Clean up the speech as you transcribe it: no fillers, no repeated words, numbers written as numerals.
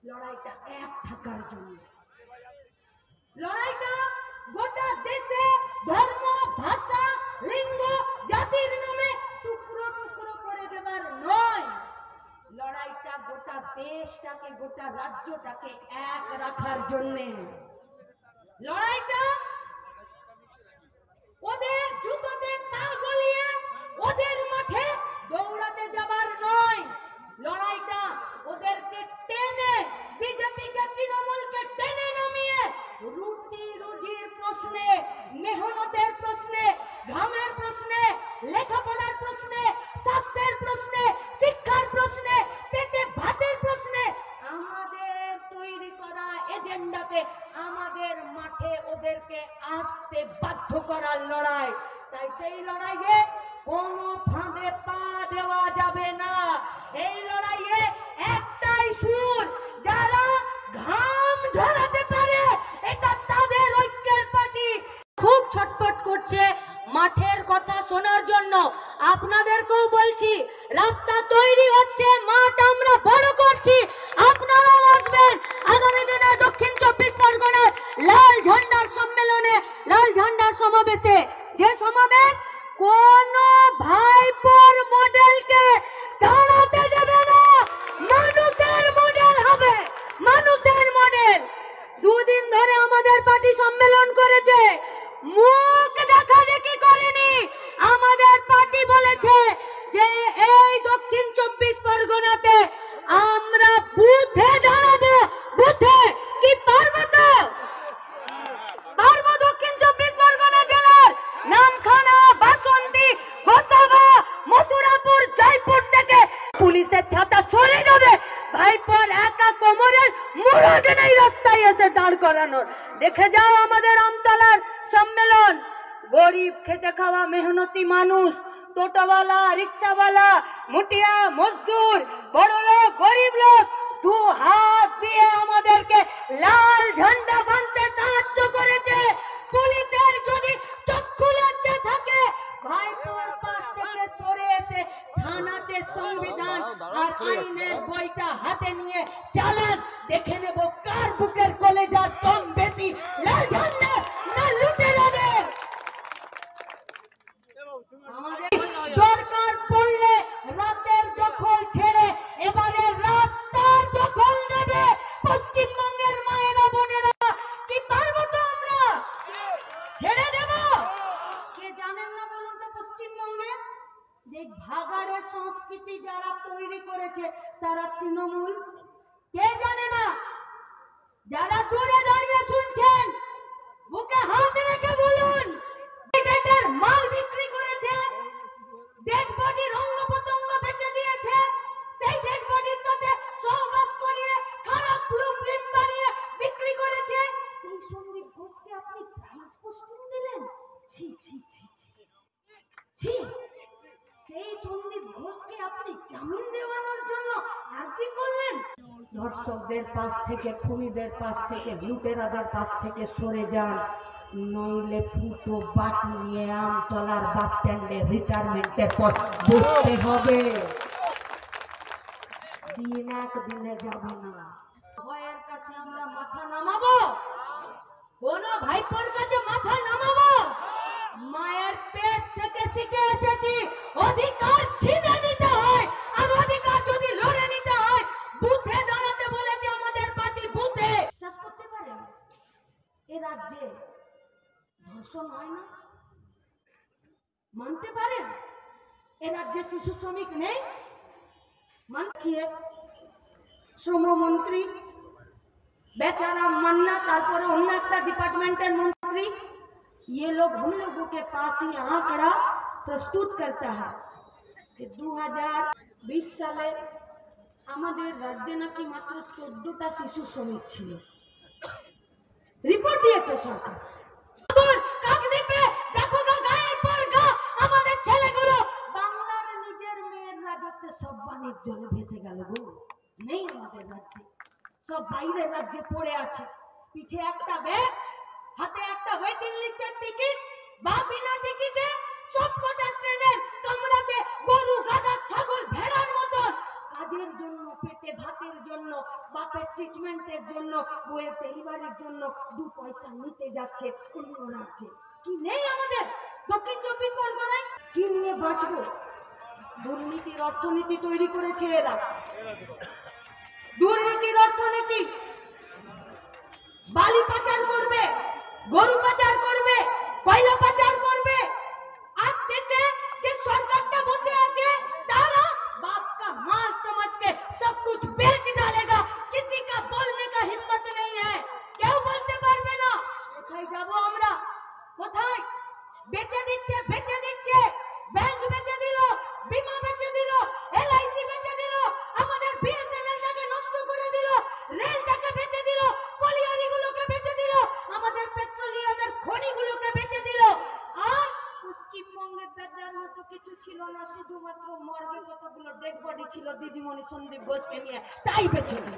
লড়াইটা এক থাকার জন্য। লড়াইটা গোটা দেশে ধর্ম, ভাষা, লিঙ্গ, জাতির নামে টুকরো টুকরো করে দেবার নয়। লড়াইটা গোটা দেশটাকে, গোটা রাজ্যটাকে এক রাখার জন্য। লড়াইটা ওদের জুতোতে তাল গলিয়ে ওদের মাঠে দৌড়াতে যাবার নয়। লড়াইটা ওদেরকে টেনে, বিজেপিকে, তৃণমূলকে টেনে নামিয়ে রুটি রুজির প্রশ্নে, মেহনতের প্রশ্নে, ঘামের প্রশ্নে, লেখাপড়ার প্রশ্নে, স্বাস্থ্যের প্রশ্নে, শিক্ষার প্রশ্নে, পেটে ভাতের প্রশ্নে আমাদের তৈরি করা এজেন্ডাতে আমাদের মাঠে ওদেরকে আসতে বাধ্য করার লড়াই। তাই সেই লড়াইয়ে কোনো ফাঁদে পা দেওয়া যাবে না। এই লড়াইয়ে একটাই সুর, যারা ঘাম ঝরাতে পারে এটা তাদের ঐক্যের পার্টি। খুব ছটফট করছে মাঠের কথা শোনার জন্য। আপনাদেরকেও বলছি, রাস্তা তৈরি হচ্ছে, মাঠ আমরা বড় করছি, আপনারাও আসবেন আগামী দিনে দক্ষিণ 24 পরগনার লাল ঝান্ডার সম্মেলনে, লাল ঝান্ডার সমাবেশে। যে সমাবেশ কোন ভাইপোর মডেলকে দাঁড়াতে দেবে না, মানুষের মডেল হবে, মানুষের মডেল। দুদিন ধরে আমাদের পার্টি সম্মেলন করেছে, মুখ দেখা দেখি করেনি। আমাদের পার্টি বলেছে যে এই দক্ষিণ 24 পরগনাতে আমরা বুথে দাঁড়াবো। বুথে কি পারবো? তো পারবো। দক্ষিণ 24 পরগনা জেলার নামখানা, বাসন্তী, গোসাবা, মথুরাপুর, জয়পুর থেকে পুলিশের ছাতা সরে যাবে। ভাইপোর একা কোমরের মুরদ নেই রাস্তায় এসে দাঁড় করানোর। দেখে যাও আমাদের আমতলার সম্মেলন। গরিব, খেটে খাওয়া মেহনতি মানুষ, টোটোওয়ালা, রিক্সাওয়ালা, মুটিয়া, মজদুর, বড় লোক, গরিব লোক দু হাত দিয়ে আমাদেরকে লাল ঝান্ডা বাঁধতে সাহায্য করেছে। পুলিশের যদি চক্ষু লজ্জা থাকে, ভাইপোর পাশ থেকে সরে এসে থানাতে সংবিধান আর আইনের বইটা হাতে নিয়ে চালান। দেখে নেব কার বুকের কলেজার দম বেশি, লাল ঝান্ডা না লুটেরাদের। আমাদের দরকার পড়লে রাতের দখল ছেড়ে এবারে রাস্তার দখল নেবে পশ্চিমবঙ্গের মায়েরা, বোনেরা। কি পারবো তো আমরা? ছেড়ে দেব? কে জানেন না বলুন তো পশ্চিমবঙ্গে যে ভাগাড়ের সংস্কৃতি যারা তৈরি করেছে তারা তৃণমূল? কে জানে না? যারা দূরে দাঁড়িয়ে শুনছেন বুকে হাত রেখে বলুন, মাল বিক্রি করেছে, ডেড বডির অঙ্গ প্রত্যঙ্গ বেচে দিয়েছে, সেই ডেড বডির সাথে সহবাস করিয়ে খারাপ ফিল্ম বানিয়ে বিক্রি করেছে। সেই সন্দীপ ঘোষকে আপনি প্রাইজ পোস্টিং দিলেন? ছি ছি ছি ছি। সেই সন্দীপ ঘোষকে আপনি জামিন দেওয়ানোর জন্য আর্জি করলেন। ধর্ষকদের পাশ থেকে, খুনিদের পাশ থেকে, লুটেরাদের পাশ থেকে সরে যান, নইলে ফুটো বাটি নিয়ে আমতলার বাস স্ট্যান্ডে রিটায়ারমেন্টের পর বসতে হবে। দিন একদিনে যাবে না। ভয়ের কাছে আমরা মাথা নামাবো? কোন ভাইপোর কাছে মাথা নামাবো? মায়ের পেট থেকে শিখে এসেছি অধিকার ছিনে নিতে হয়, আর অধিকার যদি লড়ে নিতে হয় বুথে দাঁড়াতে বলেছে আমাদের পার্টি। বুথে বিশ্বাস করতে পারেন এ রাজ্যে ধর্ষণ হয় না? মানতে পারেন এ রাজ্যে শিশু শ্রমিক নেই? মানখিয়ে শ্রমমন্ত্রী बेचारा मन्ना, तारपर अन्य एक डिपार्टमेंटल मंत्री, ये लोग हम लोगों के पास ही आंकड़ा प्रस्तुत करता है कि 2020 साले আমাদের রাজ্যে নাকি মাত্র 14টা শিশু শ্রমিক ছিল। রিপোর্ট দিয়েছে সরকার। কাকদ্বীপে দেখো গো, গায়ের পর গা আমাদের ছেলেগুলো বাংলার নিজের মেয়ের রাজত্বে সব বাণিজ্যে ভেসে গেল গো। নেই আমাদের রাজ্যে, সব বাইরের রাজ্যে পড়ে আছে। পিঠে একটা ব্যাগ, হাতে একটা ওয়েটিং লিস্টের টিকিট, বা বিনা টিকিটে সবকটা ট্রেনের কামরাতে গরু, গাধা, ছাগল, ভেড়ার মতন কাজের জন্য, পেটে ভাতের জন্য বাপের ট্রিটমেন্টের জন্য, বইয়ের ডেলিভারির জন্য 2 পয়সা নিতে যাচ্ছে অন্য রাজ্যে। কি নেই আমাদের দক্ষিণ 24 পরগনায়? কি নিয়ে বাঁচবো? দুর্নীতির অর্থনীতি তৈরি করেছে এরা, দুর্নীতির অর্থনীতি। বালি পাচার করবে, গরু পাচার করবে, কয়লা পাচার করবে। আর দেশে যে সরকারটা বসে আছে তারা बाप का माल समझ के सब कुछ बेच डालेगा। किसी का बोलने का हिम्मत नहीं है, কেউ বলতে পারবে না। কোথায় যাব আমরা? কোথায়? বেচে দিচ্ছে, ব্যাংক বেচে দিল, বিমা বেচে দিল, এলআইসি বেচে দিল, আমাদের বিএসএনএলটাকে নষ্ট করে দিল, রেলটাকে বেচে দিল, কলিয়ারিগুলোকে বেচে দিল, আমাদের পেট্রোলিয়ামের খনিগুলোকে বেচে দিল। আর পশ্চিমবঙ্গে বেচার মতো কিছু ছিল না, শুধুমাত্র মর্গে কতগুলো ডেড বডি ছিল দিদিমণি সন্দীপ ঘোষকে নিয়ে, তাই বেচে দিল।